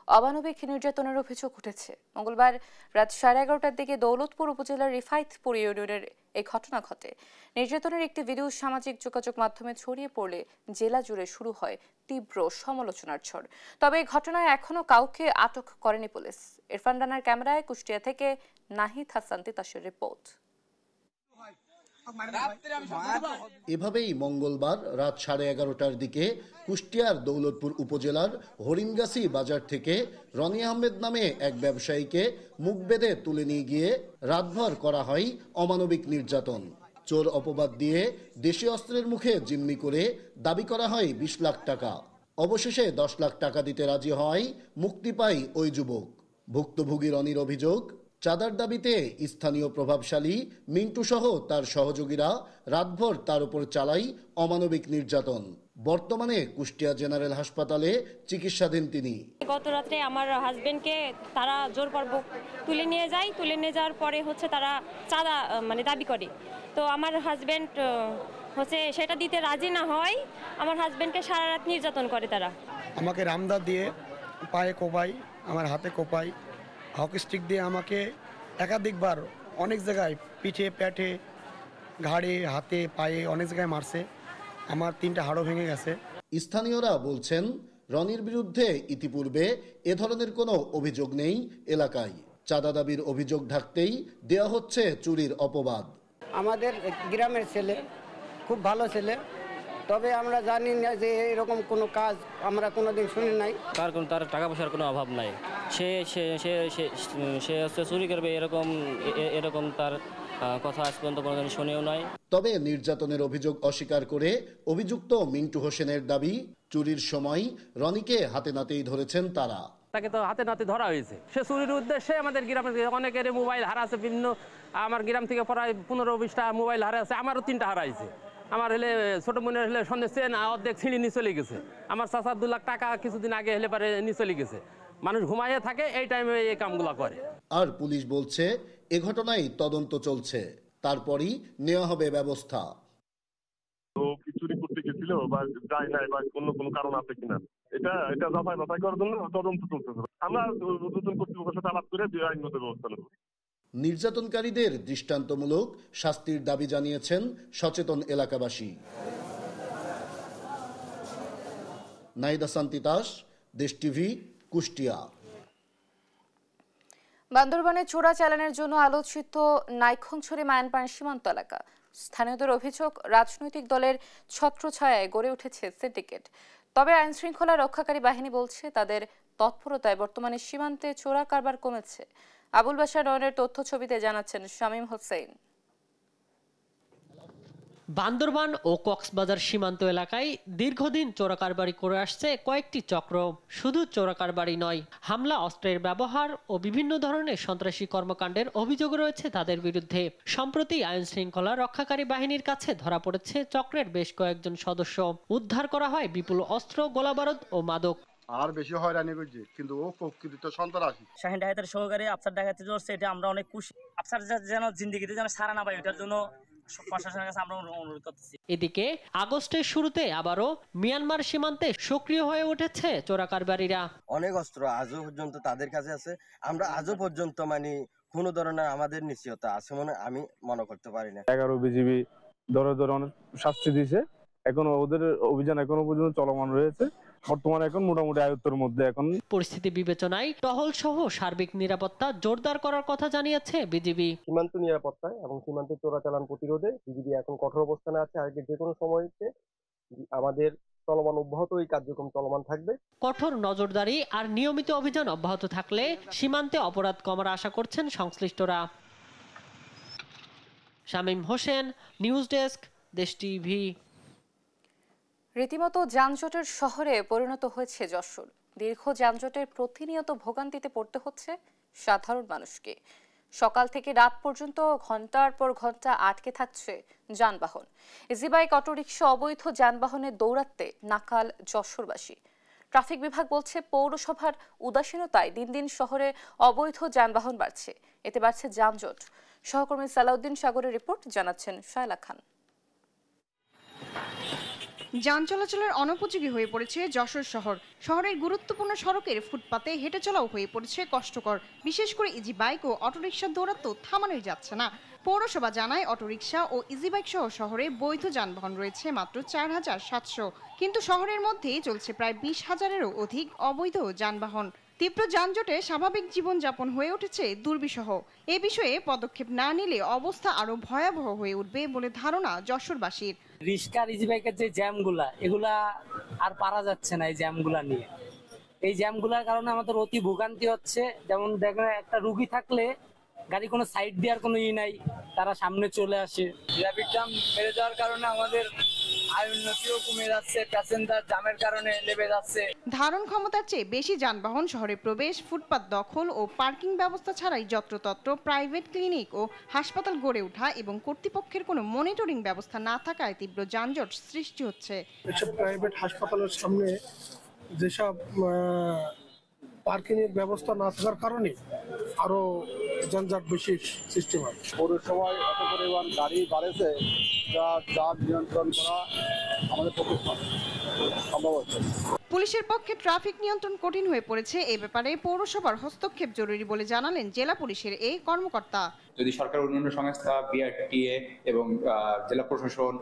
অমানবিক নির্যাতনের অভিযোগ উঠেছে। মঙ্গলবার রাত 11:30টার দিকে দৌলতপুর উপজেলার রিফাইতপুর ইউনিয়নের এই ঘটনা ঘটে। নির্যাতনের একটি ভিডিও সামাজিক যোগাযোগ মাধ্যমে ছড়িয়ে পড়লে জেলা জুড়ে শুরু হয় তীব্র সমালোচনার ঝড়। তবে এই ঘটনায় এখনো কাউকে আটক করেনি পুলিশ। ইরফান রানার ক্যামেরায় কুষ্টিয়া থেকে নাহিদ হাসান তিতাসের রিপোর্ট। এভাবেই মঙ্গলবার রাত 11:30টার দিকে কুষ্টিয়ার দৌলতপুর উপজেলার হরিণগাছি বাজার থেকে রনি আহমেদ নামে এক ব্যবসায়ীকে মুখ বেঁধে তুলে নিয়ে গিয়ে রাতভর করা হয় অমানবিক নির্যাতন। চোর অপবাদ দিয়ে দেশীয় অস্ত্রের মুখে জিম্মি করে দাবি করা হয় 20 লাখ টাকা। অবশেষে 10 লাখ টাকা দিতে রাজি হওয়ায় মুক্তি পায় ওই যুবক। ভুক্তভোগী রনির অভিযোগ, চাঁদার দাবিতে স্থানীয় প্রভাবশালী মিন্টু সহ তার সহযোগীরা রাতভর তার উপর চালায় অমানবিক নির্যাতন। বর্তমানে কুষ্টিয়া জেনারেল হাসপাতালে চিকিৎসাধীন তিনি। গত রাত্রে আমার হাজবেন্ডকে তারা জোরপূর্বক তুলে নিয়ে যায়, তুলে নিয়ে যাওয়ার পরে তারা চাঁদা দাবি করে। তো আমার হাজবেন্ড সেটা দিতে রাজি না হয় আমার হাজবেন্ডকে সারা রাত নির্যাতন করে তারা। আমাকে রামদা দিয়ে পায়ে কোপাই, আমার হাতে কোপাই, হকি স্টিক দিয়ে আমাকে একাধিকবার অনেক জায়গায় পিঠে, পেটে, ঘাড়ে, হাতে, পায়ে অনেক জায়গায় মারছে। আমার 3টা হাড়ও ভেঙে গেছে। স্থানীয়রা বলছেন রনির বিরুদ্ধে ইতিপূর্বে এ ধরনের কোনো অভিযোগ নেই এলাকায়। চাঁদা দাবির অভিযোগ ঢাকতেই দেয়া হচ্ছে চুরির অপবাদ। আমাদের গ্রামের ছেলে, খুব ভালো ছেলে, তবে আমরা জানি না যে এরকম কোনো কাজ আমরা কোনোদিন শুনি নাই। তার টাকা পয়সার কোনো অভাব নাই, সে চুরি করবে এরকম তার কথা আজ পর্যন্ত কোনোদিন শুনেও নাই। তবে নির্যাতনের অভিযোগ অস্বীকার করে অভিযুক্ত মিন্টু হোসেনের দাবি, চুরির সময় রনিকে হাতে নাতেই ধরেছেন তারা। তাকে তো হাতে নাতে ধরা হয়েছে, সে চুরির উদ্দেশ্যে আমাদের গ্রামে অনেকের মোবাইল হারাছে। বিভিন্ন আমার গ্রাম থেকে প্রায় 15-20টা মোবাইল হারাছে, আমারও 3টা হারাইছে। আমার ছোট বোনের সন্ধ্যে চেন অর্ধেক ছিঁড়ি নিয়ে চলে গেছে। আমার চাচার 2 লাখ টাকা কিছুদিন আগে পারে নিয়ে চলে গেছে। মানুষ ঘুমাইয়ে থাকে, এই টাইমে এই কামগুলো করে। আর পুলিশ বলছে এ ঘটনায় তদন্ত চলছে, তারপরই নেওয়া হবে ব্যবস্থা। তো চুরি করতে গেছিল বা যায় নাই বা অন্য কোনো কারণ আছে কিনা এটা যাচাই করার জন্য তদন্ত চলতেছে। আমরা দুজন কর্তৃপক্ষের সাথে আলাপ করে আইনগত ব্যবস্থা নেব। নির্যাতনকারীদের দৃষ্টান্তমূলক শাস্তির দাবি জানিয়েছেন সচেতন এলাকাবাসী। নাহিদ হাসান তিতাস, দেশ টিভি, কুষ্টিয়া। বান্দরবানে চোরাচালানের জন্য আলোচিত নাইখংছড়ি মায়ানপাড় সীমান্ত এলাকা। স্থানীয়দের অভিযোগ, রাজনৈতিক দলের ছত্রছায়ায় গড়ে উঠেছে সিন্ডিকেট। তবে আইনশৃঙ্খলা রক্ষাকারী বাহিনী বলছে তাদের তৎপরতায় বর্তমানে সীমান্তে চোরা কারবার কমেছে। আবুল বাশার নয়নের তথ্য ছবিতে জানাচ্ছেন শামীম হোসেন। বান্দরবান ও কক্সবাজার সীমান্ত এলাকায় দীর্ঘদিন চোরাকারবারি করে আসছে কয়েকটি চক্র। শুধু চোরাকারবারি নয়, হামলা, অস্ত্রের ব্যবহার ও বিভিন্ন ধরনের সন্ত্রাসী কর্মকাণ্ডের অভিযোগ রয়েছে তাদের বিরুদ্ধে। সম্প্রতি আইন শৃঙ্খলা রক্ষাকারী বাহিনীর কাছে ধরা পড়েছে চক্রের বেশ কয়েকজন সদস্য। উদ্ধার করা হয় বিপুল অস্ত্র, গোলাবারুদ ও মাদক। আর বেশি হয়রানি করছে, কিন্তু ও প্রকৃত সন্ত্রাসী। শাহিন ডাকাতের সহকারে আফসার ডাকাতি ধরছে, এটা আমরা অনেক খুশি। আফসার যেন জিন্দেগিতে যেন সারা না পাই, এটার জন্য প্রশাসনের কাছে আমরা অনুরোধ করতেছি। এদিকে আগস্টের শুরুতে আবারও মিয়ানমার সীমান্তে সক্রিয় হয়ে উঠেছে চোরাকারবারিরা। অনেক অস্ত্র আজও পর্যন্ত তাদের কাছে আছে, আমরা আজও পর্যন্ত মানে কোনো ধরনের আমাদের নিশ্চয়তা আছে আমি মনে করতে পারি না। 11 বিজিবি ধরে অনেক শাস্তি দিয়েছে, এখন ওদের অভিযান এখনো পর্যন্ত চলমান রয়েছে। বর্তমানে এখন মোটামুটি আয়ত্তের মধ্যে। এখন পরিস্থিতি বিবেচনায় টহল সহ সার্বিক নিরাপত্তা জোরদার করার কথা জানিয়েছে বিজিবি। সীমান্ত নিরাপত্তায় এবং সীমান্তে চোরাচালান প্রতিরোধে বিজিবি এখন কঠোর অবস্থানে আছে। আগে যে কোনো সময়তে আমাদের চলমান অব্যাহত এই কার্যক্রম চলমান থাকবে। কঠোর নজরদারি আর নিয়মিত অভিযান অব্যাহত থাকলে সীমান্তে অপরাধ কমার আশা করছেন সংশ্লিষ্টরা। শামীম হোসেন, নিউজ ডেস্ক, দেশ টিভি। রীতিমতো যানজটের শহরে পরিণত হয়েছে যশোর। দীর্ঘ যানজটের প্রতিনিয়ত ভোগান্তিতে পড়তে হচ্ছে সাধারণ মানুষকে। সকাল থেকে রাত পর্যন্ত ঘন্টার পর ঘন্টা আটকে থাকছে যানবাহন। ইজি বাইক, অটোরিকশা, অবৈধ যানবাহনে দৌড়াতে নাকাল যশোরবাসী। ট্রাফিক বিভাগ বলছে পৌরসভার উদাসীনতায় দিন দিন শহরে অবৈধ যানবাহন বাড়ছে, এতে বাড়ছে যানজট। সহকর্মী সালাউদ্দিন সাগরের রিপোর্ট, জানাচ্ছেন শায়লা খান। যান চলাচলের অনুপযোগী হয়ে পড়েছে যশোর শহর। শহরের গুরুত্বপূর্ণ সড়কের ফুটপাতে হেঁটে চলাও হয়ে পড়েছে কষ্টকর। বিশেষ করে ইজি বাইক ও অটোরিকশা দৌড়াতেও থামানোই যাচ্ছে না। পৌরসভা জানায় অটোরিকশা ও ইজি বাইক সহ শহরে বৈধ যানবাহন রয়েছে মাত্র 4700, কিন্তু শহরের মধ্যেই চলছে প্রায় 20,000-এরও অধিক অবৈধ যানবাহন। তীব্র যানজটে স্বাভাবিক জীবনযাপন হয়ে উঠেছে দুর্বিষহ। এ বিষয়ে পদক্ষেপ না নিলে অবস্থা আরো ভয়াবহ হয়ে উঠবে বলে ধারণা যশোরবাসীর। রিক্সা ইজি বাইকের যে জ্যামগুলা, এগুলা আর পারা যাচ্ছে না। এই জ্যামগুলা নিয়ে, এই জ্যামগুলার কারণে আমাদের অতি ভোগান্তি হচ্ছে। যেমন দেখেন, একটা রুগী থাকলে গাড়ি কোনো সাইড দেওয়ার কোনো নাই, তারা সামনে চলে আসে। ট্রাফিক জ্যাম বেড়ে যাওয়ার কারণে আমাদের আয় উন্নতিও কমে যাচ্ছে, প্যাসেঞ্জার জ্যামের কারণে লেবে যাচ্ছে। ধারণ ক্ষমতার চেয়ে বেশি যানবাহন শহরে প্রবেশ, ফুটপাত দখল ও পার্কিং ব্যবস্থা ছাড়াই যত্রতত্র প্রাইভেট ক্লিনিক ও হাসপাতাল গড়ে ওঠা এবং কর্তৃপক্ষের কোনো মনিটরিং ব্যবস্থা না থাকায় তীব্র যানজট সৃষ্টি হচ্ছে। এসব প্রাইভেট হাসপাতালের সামনে যেসব পার্কিং এর ব্যবস্থা না থাকার কারণে আরো যানজট বেশি সৃষ্টি হয়। পৌরসভায় এত পরিমাণ গাড়ি বাড়েছে, যা যান নিয়ন্ত্রণ করা আমাদের পক্ষে সম্ভব হচ্ছে। পুলিশের পক্ষে ট্রাফিক নিয়ন্ত্রণ কঠিন হয়ে পড়েছে। এ ব্যাপারে পৌরসভার হস্তক্ষেপ জরুরি বলে জানালেন জেলা পুলিশের এই কর্মকর্তা। যদি সরকার অন্যান্য সংস্থা, বিআরটিএ এবং জেলা প্রশাসন,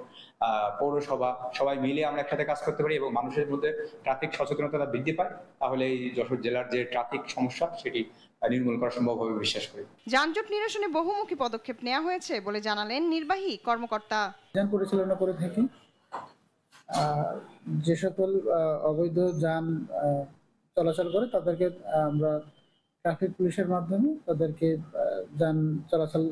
পৌরসভা সবাই মিলে আমরা একসাথে কাজ করতে পারি এবং মানুষের মধ্যে ট্রাফিক সচেতনতা বৃদ্ধি পায়, তাহলে এই যশোর জেলার যে ট্রাফিক সমস্যা সেটি নির্মূল করা সম্ভব হবে বিশ্বাস করি। যানজট নিরসনে বহুমুখী পদক্ষেপ নেওয়া হয়েছে বলে জানালেন নির্বাহী কর্মকর্তা। যান পরিচালনা করে থাকি, যে সকল অবৈধ যান চলাচল করে তাদেরকে আমরা ট্রাফিক পুলিশের মাধ্যমে তাদেরকে যান চলাচল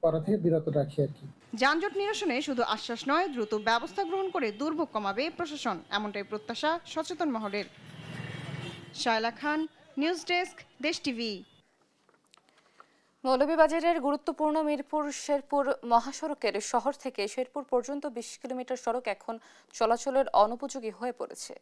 করা থেকে বিরত রাখি আর কি। যানজট নিরসনে শুধু আশ্বাস নয়, দ্রুত ব্যবস্থা গ্রহণ করে দুর্ভোগ কমাবে প্রশাসন, এমনটাই প্রত্যাশা সচেতন মহলের। শায়লা খান, নিউজ ডেস্ক, দেশ টিভি। মৌলভীবাজারের গুরুত্বপূর্ণ মিরপুর শেরপুর মহাসড়কের শহর থেকে শেরপুর পর্যন্ত 20 কিলোমিটার সড়ক এখন চলাচলের অনুপযোগী হয়ে পড়েছে।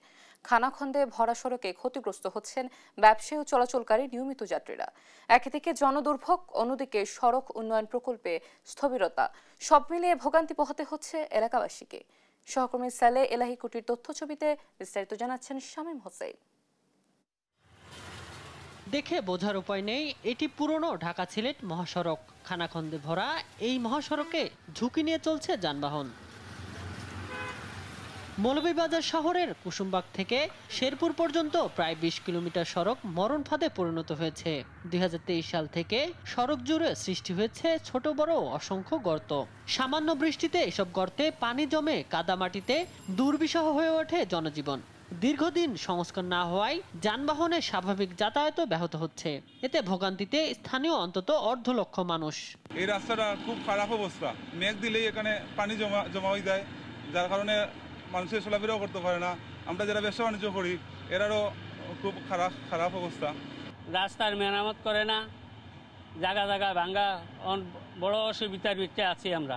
খানাখন্দে ভরা সড়কে ক্ষতিগ্রস্ত হচ্ছেন ব্যবসায়ী ও চলাচলকারী নিয়মিত যাত্রীরা। একদিকে জনদুর্ভোগ, অন্যদিকে সড়ক উন্নয়ন প্রকল্পে স্থবিরতা, সব মিলিয়ে ভোগান্তি পোহাতে হচ্ছে এলাকাবাসীকে। সহকর্মী সালে এলাহি কুটির তথ্য ছবিতে বিস্তারিত জানাচ্ছেন শামীম হোসেন। দেখে বোঝার উপায় নেই, এটি পুরনো ঢাকা সিলেট মহাসড়ক। খানাখন্দে ভরা এই মহাসড়কে ঝুঁকি নিয়ে চলছে যানবাহন। মৌলভীবাজার শহরের কুসুমবাগ থেকে শেরপুর পর্যন্ত প্রায় 20 কিলোমিটার সড়ক মরণ ফাঁদে পরিণত হয়েছে। 2023 সাল থেকে সড়ক জুড়ে সৃষ্টি হয়েছে ছোট বড় অসংখ্য গর্ত। সামান্য বৃষ্টিতে এসব গর্তে পানি জমে কাদামাটিতে দুর্বিষহ হয়ে ওঠে জনজীবন। দীর্ঘদিন সংস্কার না হওয়ায় যানবাহনের স্বাভাবিক যাতায়াতও ব্যাহত হচ্ছে। এতে ভোগান্তিতে স্থানীয় অন্তত 1.5 লক্ষ মানুষ। এই রাস্তাটা খুব খারাপ অবস্থা, মেঘ দিলেই এখানে পানি জমা হয়ে যায়, যার কারণে মানুষের চলাফেরাও করতে পারে না। আমরা যারা ব্যবসা বাণিজ্য করি এরারও খুব খারাপ অবস্থা। রাস্তার মেরামত করে না, জায়গা জায়গা ভাঙ্গা, বড় অসুবিধার ভিতরে আছি আমরা।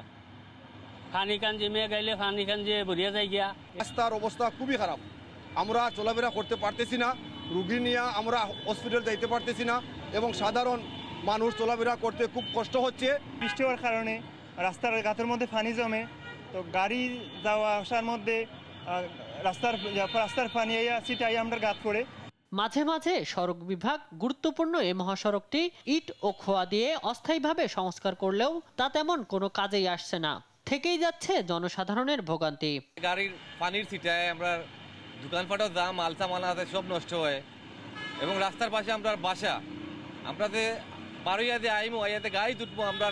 পানি কান জমে গেলে পানি কান যে ভরিয়া যায় গিয়া। রাস্তার অবস্থা খুবই খারাপ, আমরা চলাফেরা করতে পারতেছি না, রুগী নিয়ে আমরা হসপিটাল যাইতে পারতেছি না এবং সাধারণ মানুষ চলাফেরা করতে খুব কষ্ট হচ্ছে। বৃষ্টি হওয়ার কারণে রাস্তার গাতের মধ্যে পানি জমে, তো গাড়ি যাওয়া আসার মধ্যে রাস্তার পানি ছিটাই আমরা গাত করে। মাঝে মাঝে সড়ক বিভাগ গুরুত্বপূর্ণ এই মহাসড়কটি ইট ও খোয়া দিয়ে অস্থায়ীভাবে সংস্কার করলেও তা তেমন কোনো কাজেই আসছে না, থেকেই যাচ্ছে জনসাধারণের ভোগান্তি। গাড়ির পানির ছিটায় আমরা দোকানপাটও যা মালসা মাল আছে সব নষ্ট হয়, এবং রাস্তার পাশে আমরা বাসা, আমরা যে বারোইয়া দিয়ে আইমো আইয়াতে গাড়ি তুটবো, আমরা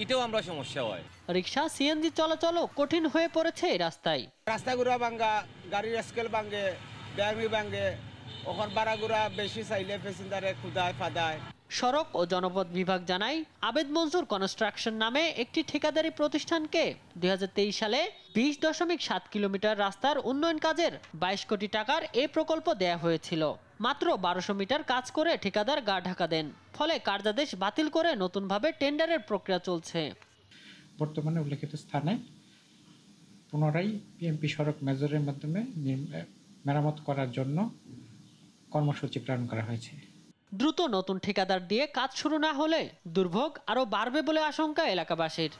এটাও আমরা সমস্যা হয়। রিক্সা সিএনজি চলাচলও কঠিন হয়ে পড়েছে এই রাস্তায়। রাস্তাগুড়া ভাঙ্গা, গাড়ির স্কেল ভাঙ্গে, ব্যাগি ভাঙ্গে, ওখান বাড়াগুড়া বেশি চাইলে প্যাসেঞ্জারে খুদায় ফাদায়। সড়ক ও জনপথ বিভাগ জানায়, আবেদ মনজুর কনস্ট্রাকশন নামে একটি ঠিকাদারি প্রতিষ্ঠানকে 2023 সালে 20.7 কিলোমিটার রাস্তার উন্নয়ন কাজের 22 কোটি টাকার এ প্রকল্প দেয়া হয়েছিল। মাত্র 1200 মিটার কাজ করে ঠিকাদার গা ঢাকা দেন, ফলে কার্যাদেশ বাতিল করে নতুনভাবে টেন্ডারের প্রক্রিয়া চলছে। বর্তমানে উল্লেখিত স্থানে পুনরায় পিএমপি সড়ক মেজরের মাধ্যমে মেরামত করার জন্য কর্মসূচি প্রেরণ করা হয়েছে। দ্রুত নতুন ঠিকাদার দিয়ে কাজ শুরু না হলে দুর্ভোগ আরও বাড়বে বলে আশঙ্কা এলাকাবাসীর।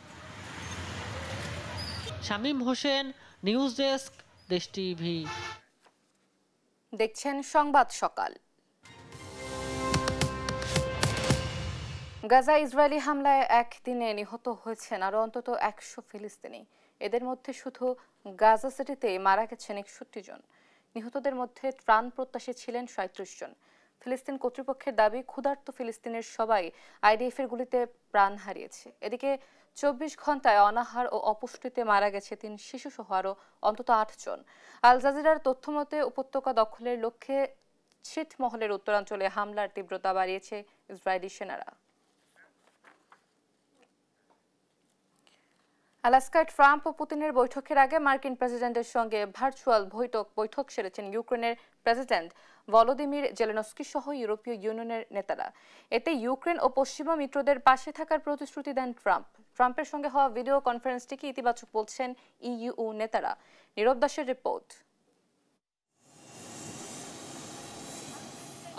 শামীম হোসেন, নিউজ ডেস্ক, দেশ টিভি। দেখছেন সংবাদ সকাল। গাজা ইসরায়েলি হামলায় একদিনে নিহত হয়েছেন আরও অন্তত 100 ফিলিস্তিনি। এদের মধ্যে শুধু গাজা সিটিতে মারা গেছেন 61 জন। নিহতদের মধ্যে ত্রাণ প্রত্যাশী ছিলেন 37 জন। ফিলিস্তিন কর্তৃপক্ষের দাবি, ক্ষুধার্ত ফিলিস্তিনের সবাই আইডিএফের গুলিতে প্রাণ হারিয়েছে। এদিকে 24 ঘন্টায় অনাহার ও অপুষ্টিতে মারা গেছে 3 শিশু সহ আরও অন্তত 8 জন। আল জাজিরার তথ্যমতে উপত্যকা দখলের লক্ষ্যে ছিটমহলের উত্তরাঞ্চলে হামলার তীব্রতা বাড়িয়েছে ইসরায়েলি সেনারা। আলাস্কায় ট্রাম্প ও পুতিনের বৈঠকের আগে মার্কিন প্রেসিডেন্টের সঙ্গে ভার্চুয়াল বৈঠক সেরেছেন ইউক্রেনের প্রেসিডেন্ট ভলোদিমির জেলেনস্কি সহ ইউরোপীয় ইউনিয়নের নেতারা। এতে ইউক্রেন ও পশ্চিমা মিত্রদের পাশে থাকার প্রতিশ্রুতি দেন ট্রাম্প। ট্রাম্পের সঙ্গে হওয়া ভিডিও কনফারেন্সটিকে ইতিবাচক বলছেন ইইউ নেতারা। নীরব দাসের রিপোর্ট।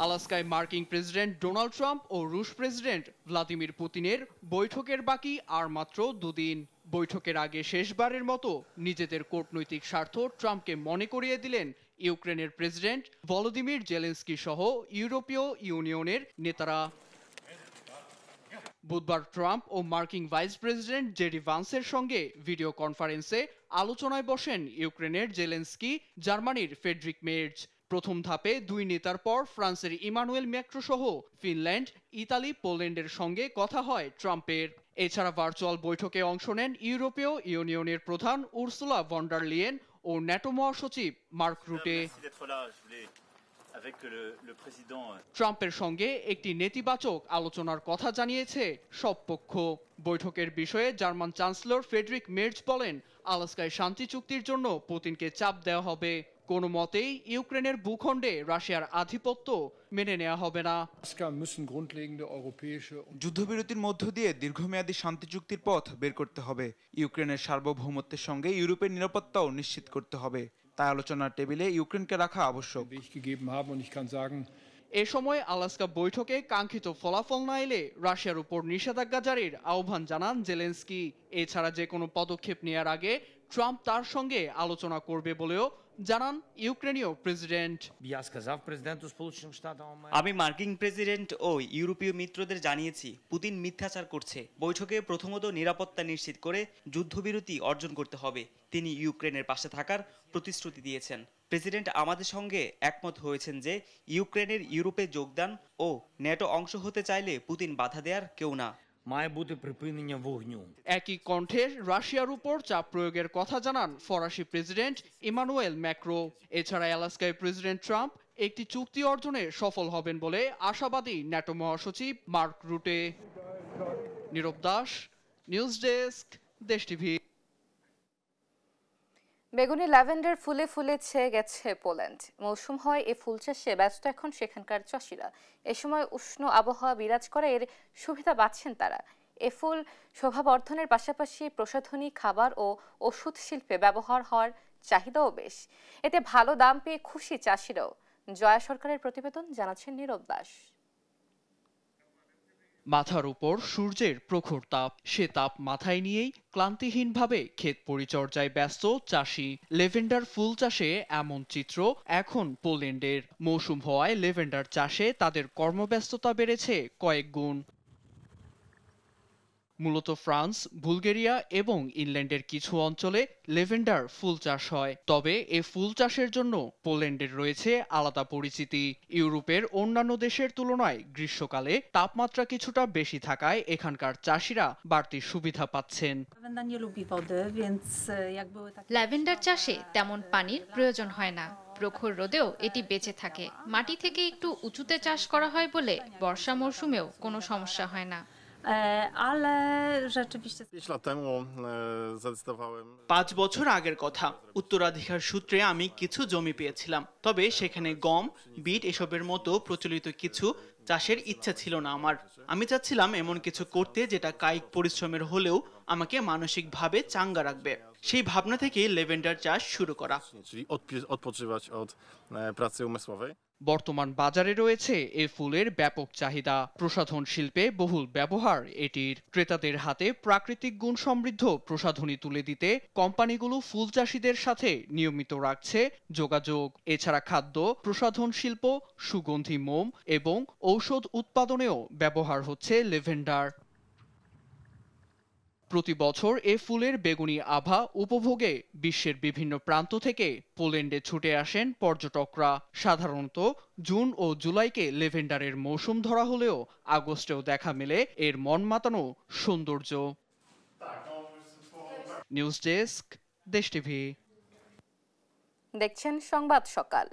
আলাস্কায় মার্কিন প্রেসিডেন্ট ডোনাল্ড ট্রাম্প ও রুশ প্রেসিডেন্ট ভ্লাদিমির পুতিনের বৈঠকের বাকি আর মাত্র 2 দিন। বৈঠকের আগে শেষবারের মতো নিজেদের কূটনৈতিক স্বার্থ ট্রাম্পকে মনে করিয়ে দিলেন ইউক্রেনের প্রেসিডেন্ট ভলোদিমির জেলেনস্কি সহ ইউরোপীয় ইউনিয়নের নেতারা। বুধবার ট্রাম্প ও মার্কিন ভাইস প্রেসিডেন্ট জেডি ভান্সের সঙ্গে ভিডিও কনফারেন্সে আলোচনায় বসেন ইউক্রেনের জেলেনস্কি, জার্মানির ফ্রেডরিক মের্জ। প্রথম ধাপে 2 নেতার পর ফ্রান্সের ইমানুয়েল ম্যাক্রো সহ ফিনল্যান্ড, ইতালি, পোল্যান্ডের সঙ্গে কথা হয় ট্রাম্পের। এছাড়া ভার্চুয়াল বৈঠকে অংশ নেন ইউরোপীয় ইউনিয়নের প্রধান উর্সুলা ভন ডার লিয়েন ও ন্যাটো মহাসচিব মার্ক রুটে। ট্রাম্পের সঙ্গে একটি নেতিবাচক আলোচনার কথা জানিয়েছে সব পক্ষ। বৈঠকের বিষয়ে জার্মান চ্যান্সেলর ফ্রেডরিক মের্জ বলেন, আলাস্কায় শান্তি চুক্তির জন্য পুতিনকে চাপ দেওয়া হবে। কোনো মতেই ইউক্রেনের ভূখণ্ডে রাশিয়ার আধিপত্য মেনে নেওয়া হবে না। যুদ্ধবিরতির মধ্য দিয়ে দীর্ঘমেয়াদী শান্তি চুক্তির পথ বের করতে হবে। ইউক্রেনের সার্বভৌমত্বের সঙ্গে ইউরোপের নিরাপত্তাও নিশ্চিত করতে হবে। তাই আলোচনার টেবিলে ইউক্রেনকে রাখা আবশ্যক। এ সময় আলাস্কা বৈঠকে কাঙ্ক্ষিত ফলাফল না এলে রাশিয়ার উপর নিষেধাজ্ঞা জারির আহ্বান জানান জেলেনস্কি। এছাড়া যে কোনো পদক্ষেপ নেওয়ার আগে ট্রাম্প তার সঙ্গে আলোচনা করবে বলেও জানান ইউক্রেনীয় প্রেসিডেন্ট। আমি মার্কিন প্রেসিডেন্ট ও ইউরোপীয় মিত্রদের জানিয়েছি, পুতিন মিথ্যাচার করছে। বৈঠকে প্রথমত নিরাপত্তা নিশ্চিত করে যুদ্ধবিরতি অর্জন করতে হবে। তিনি ইউক্রেনের পাশে থাকার প্রতিশ্রুতি দিয়েছেন। প্রেসিডেন্ট আমাদের সঙ্গে একমত হয়েছেন যে ইউক্রেনের ইউরোপে যোগদান ও ন্যাটো অংশ হতে চাইলে পুতিন বাধা দেওয়ার কেউ না। একই কণ্ঠে রাশিয়ার উপর চাপ প্রয়োগের কথা জানান ফরাসি প্রেসিডেন্ট ইমানুয়েল ম্যাক্রো। এছাড়া আলাস্কায় প্রেসিডেন্ট ট্রাম্প একটি চুক্তি অর্জনে সফল হবেন বলে আশাবাদী ন্যাটো মহাসচিব মার্ক রুটে। নীরব দাস, নিউজ ডেস্ক, দেশ টিভি। বেগুনি ল্যাভেন্ডার ফুলে ফুলে ছেয়ে গেছে পোল্যান্ড। মৌসুম হয় এ ফুল চাষে ব্যস্ত এখন সেখানকার চাষিরা। এ সময় উষ্ণ আবহাওয়া বিরাজ করে এর সুবিধা পাচ্ছেন তারা। এ ফুল শোভাবর্ধনের পাশাপাশি প্রসাধনী, খাবার ও ওষুধ শিল্পে ব্যবহার হওয়ার চাহিদাও বেশ। এতে ভালো দাম পেয়ে খুশি চাষিরাও। জয়া সরকারের প্রতিবেদন, জানাচ্ছেন নীরব দাস। মাথার উপর সূর্যের প্রখর তাপ, সে তাপ মাথায় নিয়েই ক্লান্তিহীনভাবে ক্ষেত পরিচর্যায় ব্যস্ত চাষি। লেভেন্ডার ফুল চাষে এমন চিত্র এখন পোল্যান্ডের। মৌসুম হওয়ায় লেভেন্ডার চাষে তাদের কর্মব্যস্ততা বেড়েছে কয়েক গুণ। মূলত ফ্রান্স, বুলগেরিয়া এবং ইংল্যান্ডের কিছু অঞ্চলে লেভেন্ডার ফুল চাষ হয়। তবে এ ফুল চাষের জন্য পোল্যান্ডের রয়েছে আলাদা পরিচিতি। ইউরোপের অন্যান্য দেশের তুলনায় গ্রীষ্মকালে তাপমাত্রা কিছুটা বেশি থাকায় এখানকার চাষিরা বাড়তি সুবিধা পাচ্ছেন। ল্যাভেন্ডার চাষে তেমন পানির প্রয়োজন হয় না। প্রখর রোদেও এটি বেঁচে থাকে। মাটি থেকে একটু উঁচুতে চাষ করা হয় বলে বর্ষা মৌসুমেও কোনো সমস্যা হয় না। 5 বছর আগের কথা। উত্তরাধিকার সূত্রে আমি কিছু জমি পেয়েছিলাম, তবে সেখানে গম, বিট এসবের মতো প্রচলিত কিছু চাষের ইচ্ছা ছিল না আমার। আমি চাচ্ছিলাম এমন কিছু করতে যেটা কায়িক পরিশ্রমের হলেও আমাকে মানসিকভাবে চাঙ্গা রাখবে। সেই ভাবনা থেকেই লেভেন্ডার চাষ শুরু করা। বর্তমান বাজারে রয়েছে এ ফুলের ব্যাপক চাহিদা। প্রসাধন শিল্পে বহুল ব্যবহার এটির। ক্রেতাদের হাতে প্রাকৃতিক গুণ সমৃদ্ধ প্রসাধনী তুলে দিতে কোম্পানিগুলো ফুল চাষিদের সাথে নিয়মিত রাখছে যোগাযোগ। এছাড়া খাদ্য, প্রসাধন শিল্প, সুগন্ধি মোম এবং ঔষধ উৎপাদনেও ব্যবহার হচ্ছে লেভেন্ডার। প্রতি বছর এ ফুলের বেগুনি আভা উপভোগে বিশ্বের বিভিন্ন প্রান্ত থেকে পোল্যান্ডে ছুটে আসেন পর্যটকরা। সাধারণত জুন ও জুলাইকে লেভেন্ডারের মৌসুম ধরা হলেও আগস্টেও দেখা মেলে এর মন মাতানো সৌন্দর্য। নিউজ ডেস্ক, দেশ টিভি। দেখছেন সংবাদ সকাল।